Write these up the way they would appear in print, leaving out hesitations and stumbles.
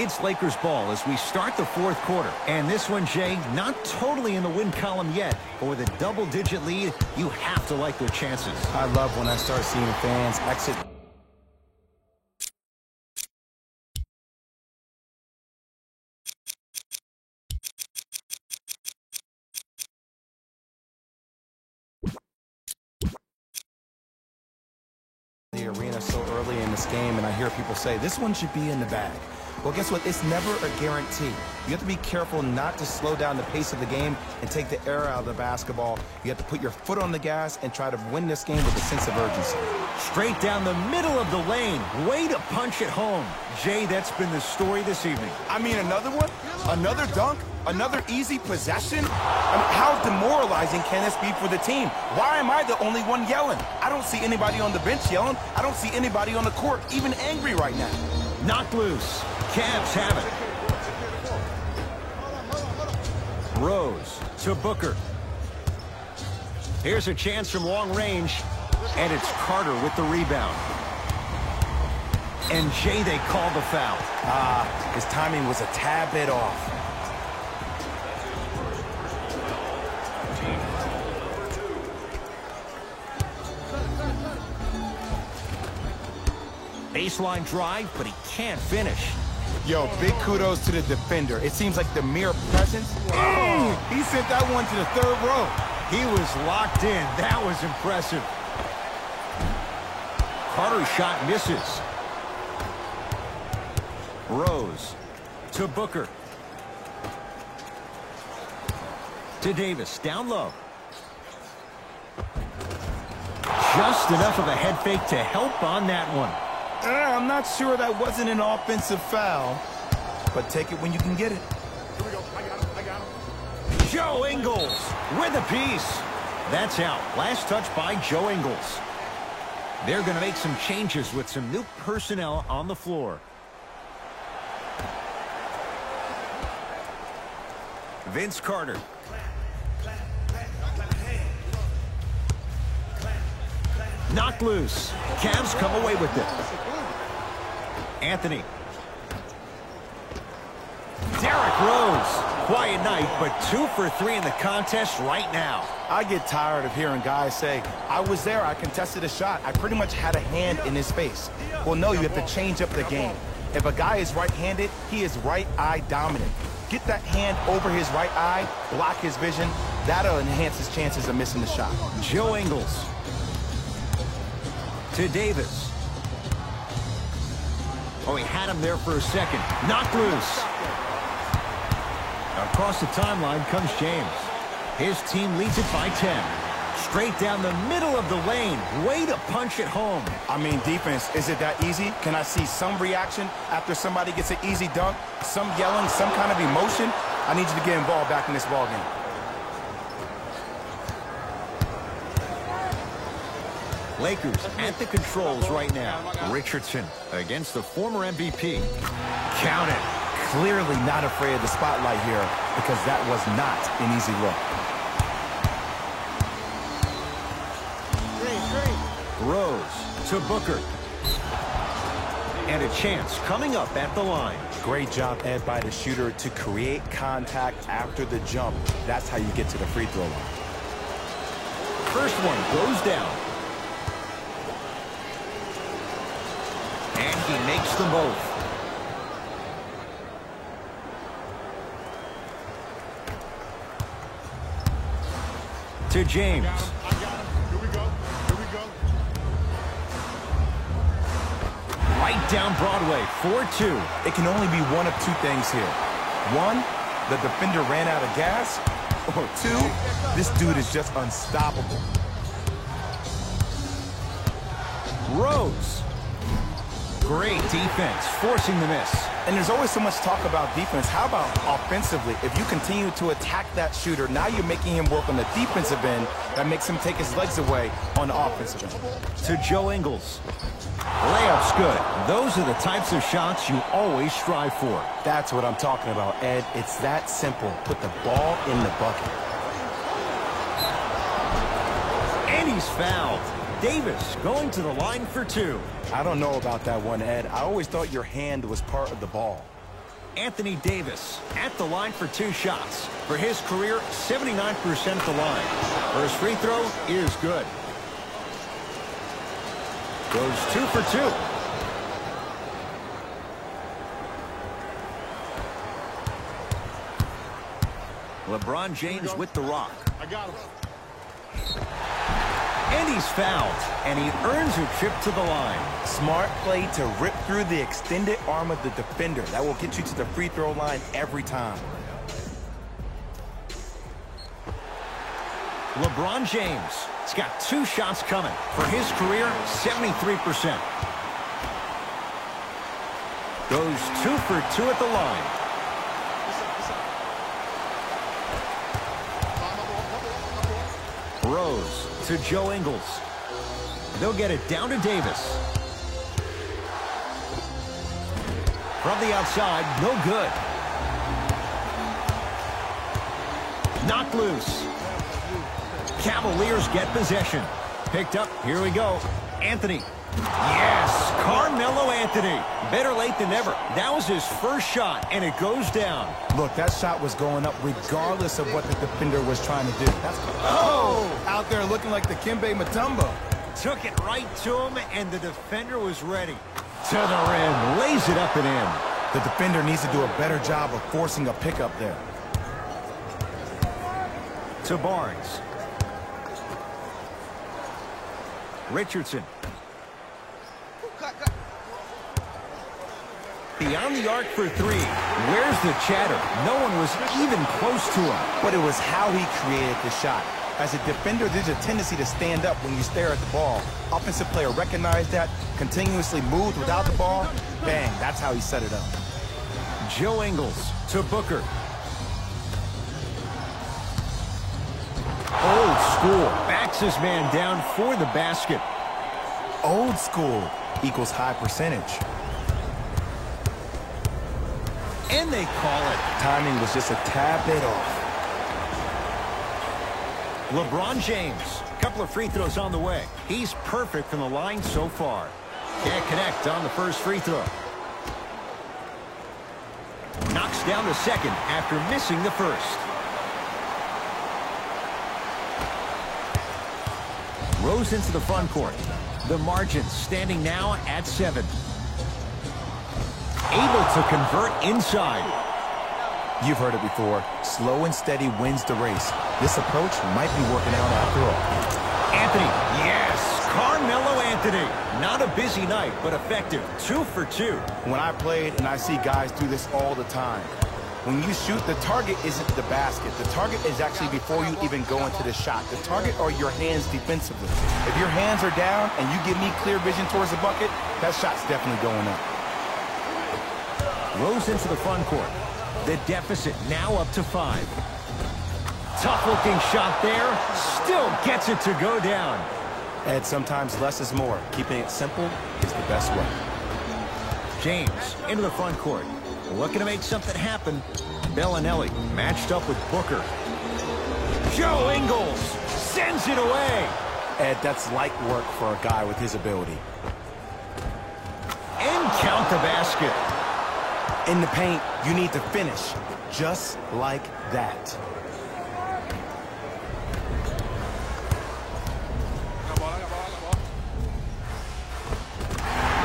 It's Lakers ball as we start the fourth quarter. And this one, Jay, not totally in the win column yet. But with a double-digit lead, you have to like their chances. I love when I start seeing fans exit. The arena so early in this game, and I hear people say, this one should be in the bag. Well, guess what? It's never a guarantee. You have to be careful not to slow down the pace of the game and take the air out of the basketball. You have to put your foot on the gas and try to win this game with a sense of urgency. Straight down the middle of the lane. Way to punch it home. Jay, that's been the story this evening. I mean, another one? Another dunk? Another easy possession? I mean, how demoralizing can this be for the team? Why am I the only one yelling? I don't see anybody on the bench yelling. I don't see anybody on the court even angry right now. Knocked loose. Cavs have it. Rose to Booker. Here's a chance from long range. And it's Carter with the rebound. And Jay, they call the foul. His timing was a tad bit off. Baseline drive, but he can't finish. Yo, big kudos to the defender. It seems like the mere presence. Oh, he sent that one to the third row. He was locked in. That was impressive. Carter's shot misses. Rose to Booker. To Davis, down low. Just enough of a head fake to help on that one. I'm not sure that wasn't an offensive foul, but take it when you can get it. Here we go. I got him. Joe Ingles with a piece. That's out. Last touch by Joe Ingles. They're going to make some changes with some new personnel on the floor. Vince Carter. Knocked loose. Cavs come away with it. Anthony. Derrick Rose. Quiet night, but 2 for 3 in the contest right now. I get tired of hearing guys say, I was there, I contested a shot. I pretty much had a hand in his face. Well, no, you have to change up the game. If a guy is right-handed, he is right eye dominant. Get that hand over his right eye, block his vision. That'll enhance his chances of missing the shot. Joe Ingles. To Davis. Oh, he had him there for a second. Knocked loose. Across the timeline comes James. His team leads it by 10. Straight down the middle of the lane. Way to punch it home. I mean, defense, is it that easy? Can I see some reaction after somebody gets an easy dunk? Some yelling, some kind of emotion? I need you to get involved back in this ball game. Lakers at the controls right now. Richardson against the former MVP. Count it. Clearly not afraid of the spotlight here because that was not an easy look. Rose to Booker. And a chance coming up at the line. Great job, Ed, by the shooter to create contact after the jump. That's how you get to the free throw line. First one goes down. And he makes them both. To James. I got him. Here we go. Here we go. Right down Broadway, 4-2. It can only be one of two things here. One, the defender ran out of gas. Or two, this dude is just unstoppable. Rose. Great defense, forcing the miss. And there's always so much talk about defense. How about offensively? If you continue to attack that shooter, now you're making him work on the defensive end. That makes him take his legs away on the offensive end. To Joe Ingles. Layup's good. Those are the types of shots you always strive for. That's what I'm talking about, Ed. It's that simple. Put the ball in the bucket. And he's fouled. Davis going to the line for 2. I don't know about that one, Ed. I always thought your hand was part of the ball. Anthony Davis at the line for 2 shots. For his career, 79% at the line. First free throw is good. Goes 2 for 2. LeBron James with the rock. I got him. And he's fouled. And he earns a trip to the line. Smart play to rip through the extended arm of the defender. That will get you to the free throw line every time. LeBron James has got 2 shots coming. For his career, 73%. Goes 2 for 2 at the line. Rose to Joe Ingles. They'll get it down to Davis. From the outside, no good. Knocked loose. Cavaliers get possession. Picked up. Here we go. Anthony. Yes, Carmelo Anthony. Better late than never. That was his first shot, and it goes down. Look, that shot was going up regardless of what the defender was trying to do. Out there looking like the Kimbe Mutombo. Took it right to him, and the defender was ready. To the rim, lays it up and in. The defender needs to do a better job of forcing a pickup there. To Barnes. Richardson. Beyond the arc for 3. Where's the chatter? No one was even close to him. But it was how he created the shot. As a defender, there's a tendency to stand up when you stare at the ball. Offensive player recognized that, continuously moved without the ball. Bang, that's how he set it up. Joe Ingles to Booker. Old school. Backs his man down for the basket. Old school equals high percentage. And they call it. Timing was just a tad bit off. LeBron James. A couple of free throws on the way. He's perfect from the line so far. Can't connect on the first free throw. Knocks down the second after missing the first. Rose into the front court. The margin standing now at 7. Able to convert inside. You've heard it before. Slow and steady wins the race. This approach might be working out after all. Anthony, yes, Carmelo Anthony. Not a busy night, but effective. 2 for 2. When I played, and I see guys do this all the time, when you shoot, the target isn't the basket. The target is actually before you even go into the shot. The target are your hands defensively. If your hands are down and you give me clear vision towards the bucket, that shot's definitely going up. Rose into the front court. The deficit now up to 5. Tough-looking shot there. Still gets it to go down. Ed, sometimes less is more. Keeping it simple is the best way. James into the front court. Looking to make something happen. Bellinelli matched up with Booker. Joe Ingles sends it away. Ed, that's light work for a guy with his ability. And count the basket. In the paint, you need to finish just like that.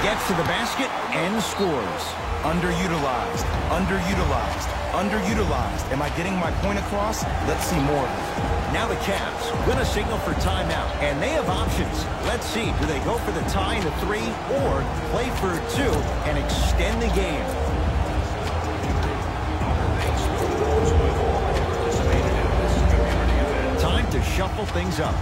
Gets to the basket and scores. Underutilized, underutilized, underutilized. Am I getting my point across? Let's see more of it. Now the Cavs going to signal for timeout, and they have options. Let's see, do they go for the tie in the 3 or play for 2 and extend the game? Time to shuffle things up.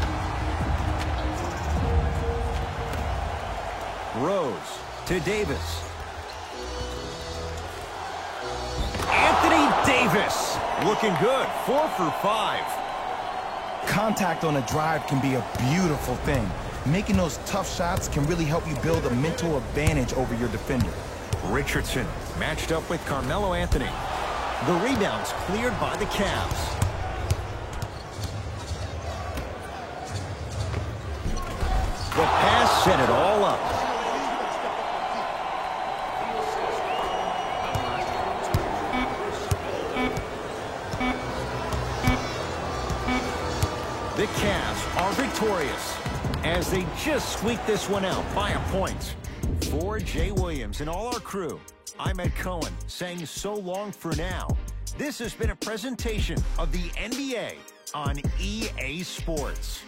Rose to Davis. Anthony Davis looking good. 4 for 5. Contact on a drive can be a beautiful thing. Making those tough shots can really help you build a mental advantage over your defender. Richardson matched up with Carmelo Anthony. The rebound's cleared by the Cavs. The pass set it all up. are victorious as they just squeak this one out by a point. For Jay Williams and all our crew, I'm Ed Cohen saying so long for now. This has been a presentation of the NBA on EA Sports.